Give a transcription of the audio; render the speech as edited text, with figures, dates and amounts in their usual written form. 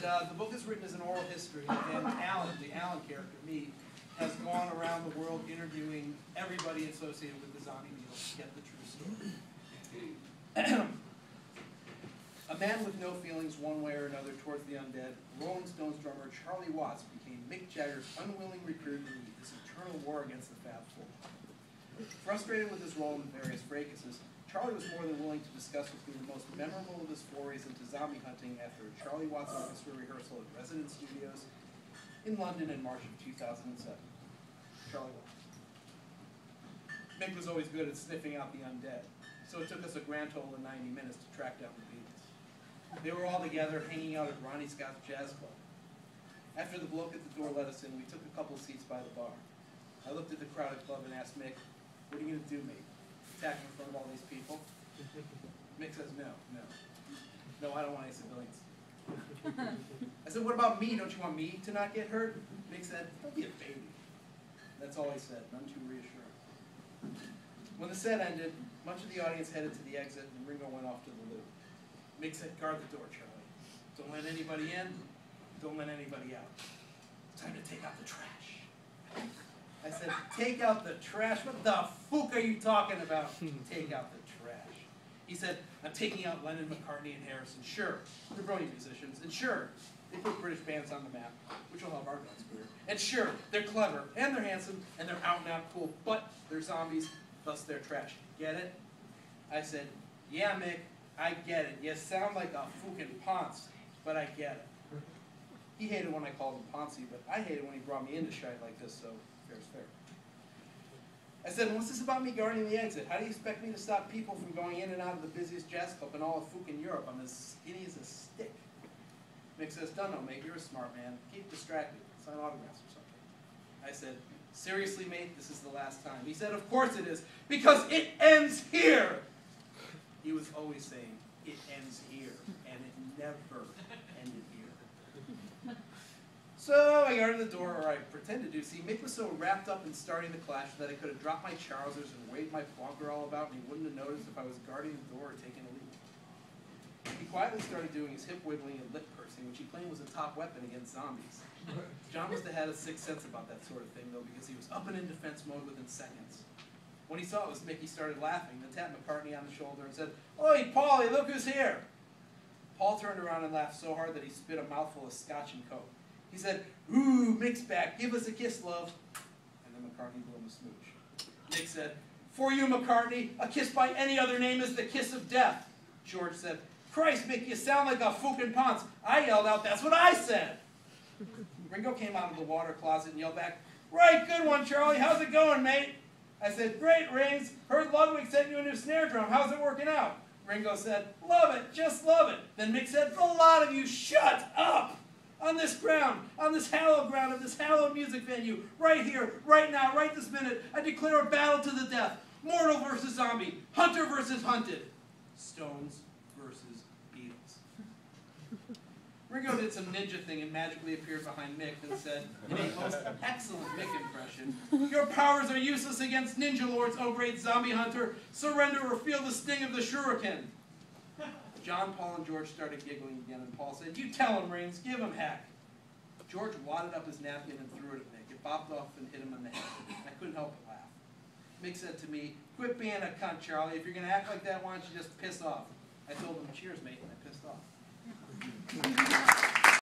And the book is written as an oral history, and Alan, the Alan character, me, has gone around the world interviewing everybody associated with the zombie beetles to get the true story. A man with no feelings one way or another towards the undead, Rolling Stones drummer Charlie Watts became Mick Jagger's unwilling recruit to lead this eternal war against the Fab Four. Frustrated with his role in various fracases, Charlie was more than willing to discuss with me the most memorable of his forays into zombie hunting after a Charlie Watts orchestra rehearsal at Resident Studios in London in March of 2007. Charlie Watts. Mick was always good at sniffing out the undead, so it took us a grand total of 90 minutes to track down the Beatles. They were all together hanging out at Ronnie Scott's Jazz Club. After the bloke at the door let us in, we took a couple seats by the bar. I looked at the crowded club and asked Mick, "What are you going to do, mate? Attack in front of all these people?" Mick says, no, I don't want any civilians." I said, "What about me? Don't you want me to not get hurt?" Mick said, "Don't be a baby." That's all he said, none too reassuring. When the set ended, much of the audience headed to the exit and Ringo went off to the loo. Mick said, "Guard the door, Charlie. Don't let anybody in, don't let anybody out. It's time to take out the trash." I said, "Take out the trash? What the fuck are you talking about? Take out the trash." He said, "I'm taking out Lennon, McCartney, and Harrison. Sure, they're brilliant musicians, and sure, they put British bands on the map, which will help our guns' career. And sure, they're clever, and they're handsome, and they're out and out cool, but they're zombies, thus they're trash. Get it?" I said, "Yeah, Mick, I get it. You sound like a fucking Ponce, but I get it." He hated when I called him Ponce, but I hated when he brought me into shite like this, so fair's fair. I said, "What's this about me guarding the exit? How do you expect me to stop people from going in and out of the busiest jazz club in all of fucking Europe? I'm as skinny as a stick." Mick says, "Dunno, mate, you're a smart man. Keep distracted. Sign autographs or something." I said, "Seriously, mate, this is the last time." He said, "Of course it is, because it ends here." He was always saying, "It ends here," and it never ended here. So I guarded the door, or I pretended to. See, Mick was so wrapped up in starting the clash that I could have dropped my trousers and waved my flunker all about, and he wouldn't have noticed if I was guarding the door or taking a leap. He quietly started doing his hip wiggling and lip pursing, which he claimed was a top weapon against zombies. John must have had a sixth sense about that sort of thing, though, because he was up and in defense mode within seconds. When he saw it was Mick, he started laughing, then tapped McCartney on the shoulder and said, "Oi, Paulie, look who's here." Paul turned around and laughed so hard that he spit a mouthful of scotch and coke. He said, "Ooh, Mick's back. Give us a kiss, love." And then McCartney blew him a smooch. Mick said, "For you, McCartney, a kiss by any other name is the kiss of death." George said, "Christ, Mick, you sound like a fucking Ponce." I yelled out, "That's what I said." Ringo came out of the water closet and yelled back, "Right, good one, Charlie. How's it going, mate?" I said, "Great, Rings. Heard Ludwig sent you a new snare drum. How's it working out?" Ringo said, "Love it, just love it." Then Mick said, "The lot of you, shut up! On this ground, on this hallowed ground of this hallowed music venue, right here, right now, right this minute, I declare a battle to the death. Mortal versus zombie, hunter versus hunted. Stones versus Beatles." Ringo did some ninja thing and magically appeared behind Mick and said, in a most excellent Mick impression, "Your powers are useless against ninja lords, oh great zombie hunter. Surrender or feel the sting of the shuriken." John, Paul, and George started giggling again, and Paul said, "You tell him, Rings, give him heck." George wadded up his napkin and threw it at Mick. It bopped off and hit him on the head. I couldn't help but laugh. Mick said to me, "Quit being a cunt, Charlie. If you're going to act like that, why don't you just piss off?" I told him, "Cheers, mate," and I pissed off.